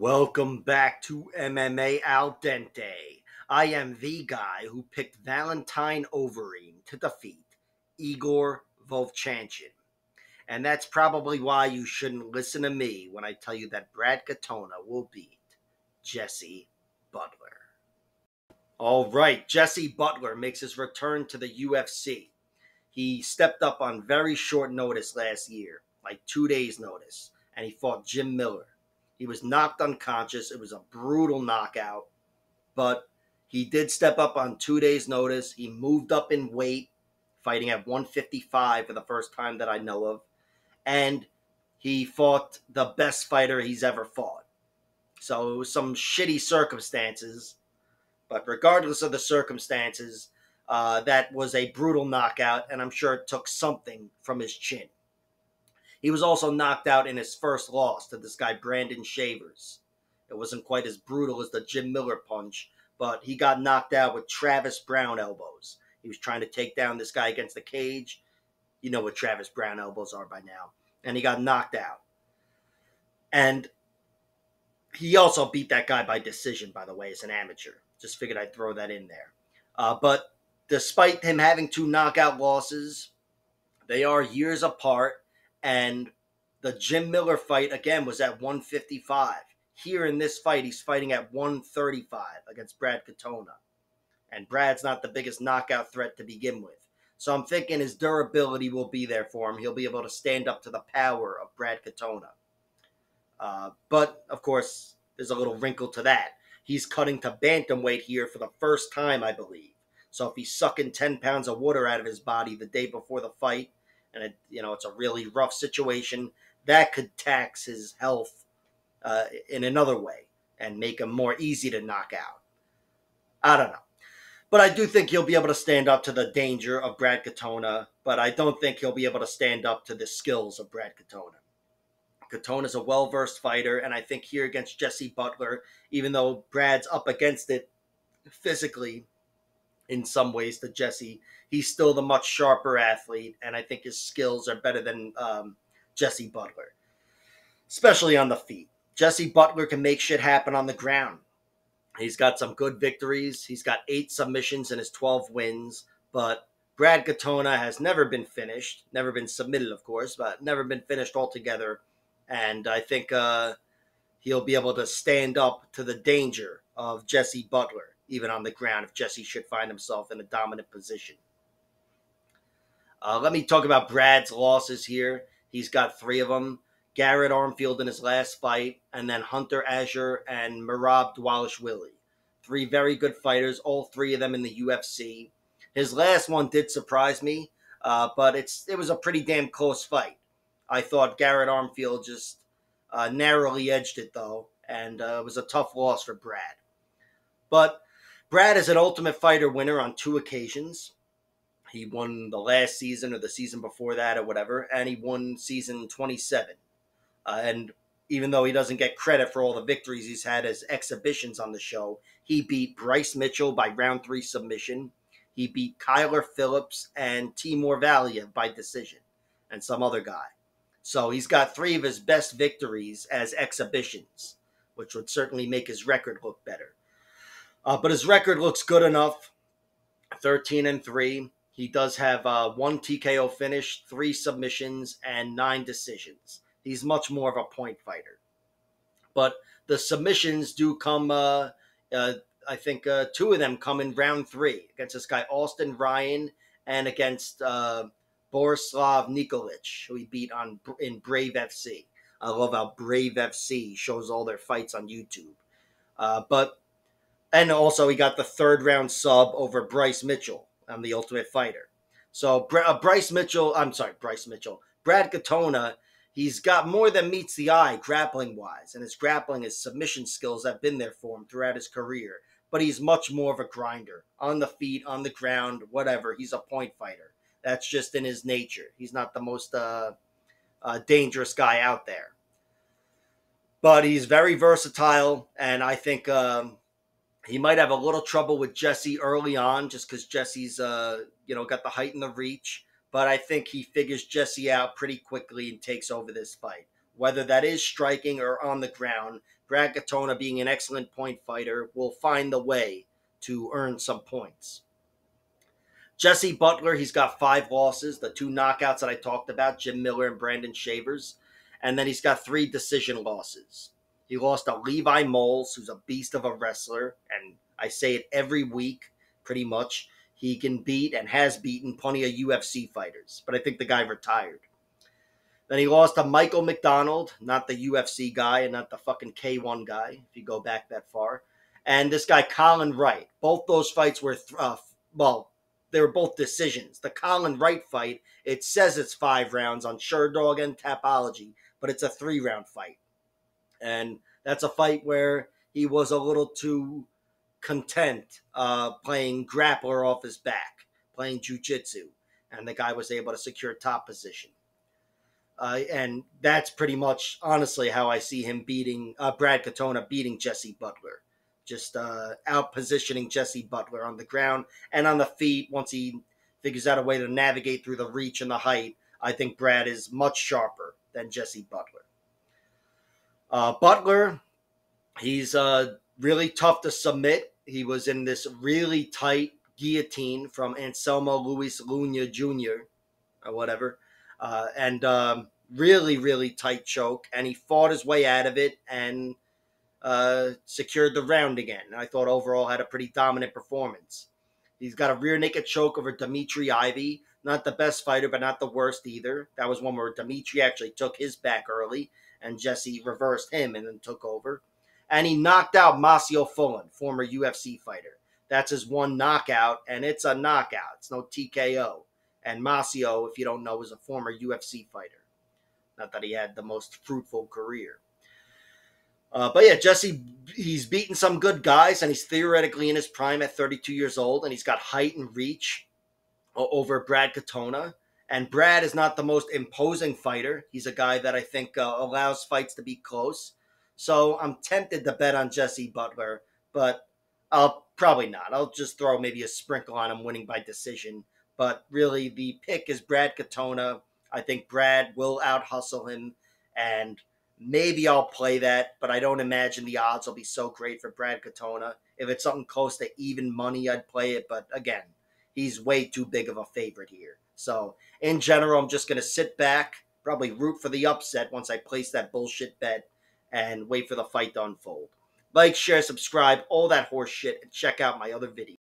Welcome back to MMA Al Dente. I am the guy who picked Valentine Overeem to defeat Igor Vovchanchin. And that's probably why you shouldn't listen to me when I tell you that Brad Katona will beat Jesse Butler. All right, Jesse Butler makes his return to the UFC. He stepped up on very short notice last year, like 2 days' notice, and he fought Jim Miller. He was knocked unconscious. It was a brutal knockout, but he did step up on 2 days' notice. He moved up in weight, fighting at 155 for the first time that I know of, and he fought the best fighter he's ever fought. So it was some shitty circumstances, but regardless of the circumstances, that was a brutal knockout, and I'm sure it took something from his chin. He was also knocked out in his first loss to this guy, Brandon Shavers. It wasn't quite as brutal as the Jim Miller punch, but he got knocked out with Travis Brown elbows. He was trying to take down this guy against the cage. You know what Travis Brown elbows are by now. And he got knocked out. And he also beat that guy by decision, by the way, as an amateur. Just figured I'd throw that in there. But despite him having two knockout losses, they are years apart. And the Jim Miller fight, again, was at 155. Here in this fight, he's fighting at 135 against Brad Katona. And Brad's not the biggest knockout threat to begin with. So I'm thinking his durability will be there for him. He'll be able to stand up to the power of Brad Katona. But, of course, there's a little wrinkle to that. He's cutting to bantamweight here for the first time, I believe. So if he's sucking 10 pounds of water out of his body the day before the fight, and it's a really rough situation, that could tax his health in another way and make him more easy to knock out. I don't know. But I do think he'll be able to stand up to the danger of Brad Katona, but I don't think he'll be able to stand up to the skills of Brad Katona. Katona's a well-versed fighter, and I think here against Jesse Butler, even though Brad's up against it physically in some ways to Jesse, he's still the much sharper athlete, and I think his skills are better than Jesse Butler, especially on the feet. Jesse Butler can make shit happen on the ground. He's got some good victories. He's got 8 submissions in his 12 wins, but Brad Katona has never been finished, never been submitted, of course, but never been finished altogether, and I think he'll be able to stand up to the danger of Jesse Butler, even on the ground, if Jesse should find himself in a dominant position. Let me talk about Brad's losses here. He's got 3 of them. Garrett Armfield in his last fight, and then Hunter Azure and Merab Dvalishvili. 3 very good fighters, all 3 of them in the UFC. His last one did surprise me, but it was a pretty damn close fight. I thought Garrett Armfield just narrowly edged it, though, and it was a tough loss for Brad. But Brad is an Ultimate Fighter winner on 2 occasions. He won the last season or the season before that or whatever, and he won season 27. And even though he doesn't get credit for all the victories he's had as exhibitions on the show, he beat Bryce Mitchell by round 3 submission. He beat Kyler Phillips and Timur Valiev by decision, and some other guy. So he's got 3 of his best victories as exhibitions, which would certainly make his record look better. But his record looks good enough, 13-3. He does have 1 TKO finish, 3 submissions, and 9 decisions. He's much more of a point fighter. But the submissions do come, I think 2 of them come in round 3 against this guy, Austin Ryan, and against Borislav Nikolic, who he beat in Brave FC. I love how Brave FC shows all their fights on YouTube. And also he got the 3rd round sub over Bryce Mitchell on The Ultimate Fighter. So Brad Katona, he's got more than meets the eye grappling-wise, and his grappling, his submission skills have been there for him throughout his career. But he's much more of a grinder. On the feet, on the ground, whatever. He's a point fighter. That's just in his nature. He's not the most dangerous guy out there. But he's very versatile, and I think he might have a little trouble with Jesse early on just because Jesse's got the height and the reach. But I think he figures Jesse out pretty quickly and takes over this fight. whether that is striking or on the ground. Brad Katona, being an excellent point fighter, will find the way to earn some points. Jesse Butler, he's got 5 losses, the 2 knockouts that I talked about, Jim Miller and Brandon Shavers. And then he's got 3 decision losses. He lost to Levi Moles, who's a beast of a wrestler, and I say it every week, pretty much. He can beat and has beaten plenty of UFC fighters, but I think the guy retired. Then he lost to Michael McDonald, not the UFC guy and not the fucking K1 guy, if you go back that far. And this guy, Colin Wright. Both those fights were, they were both decisions. The Colin Wright fight, it says it's 5 rounds on Sherdog and Tapology, but it's a 3-round fight. And that's a fight where he was a little too content playing grappler off his back, playing jiu-jitsu, and the guy was able to secure top position. And that's pretty much, honestly, how I see him beating Brad Katona, beating Jesse Butler. Just out-positioning Jesse Butler on the ground and on the feet. Once he figures out a way to navigate through the reach and the height, I think Brad is much sharper than Jesse Butler. Butler, he's really tough to submit. He was in this really tight guillotine from Anselmo Luis Luna Jr. or whatever. And really, really tight choke. And he fought his way out of it and secured the round again. I thought overall had a pretty dominant performance. He's got a rear naked choke over Dimitri Ivy. Not the best fighter, but not the worst either. That was one where Dimitri actually took his back early, and Jesse reversed him and then took over. And he knocked out Masio Fullen, former UFC fighter. That's his 1 knockout, and it's a knockout. It's no TKO. And Masio, if you don't know, is a former UFC fighter. Not that he had the most fruitful career. But yeah, Jesse, he's beaten some good guys, and he's theoretically in his prime at 32 years old, and he's got height and reach over Brad Katona. And Brad is not the most imposing fighter. He's a guy that I think allows fights to be close. So I'm tempted to bet on Jesse Butler, but I'll probably not. I'll just throw maybe a sprinkle on him winning by decision. But really, the pick is Brad Katona. I think Brad will out-hustle him, and maybe I'll play that, but I don't imagine the odds will be so great for Brad Katona. If it's something close to even money, I'd play it, but again, he's way too big of a favorite here. So, in general, I'm just going to sit back, probably root for the upset once I place that bullshit bet, and wait for the fight to unfold. Like, share, subscribe, all that horse shit, and check out my other videos.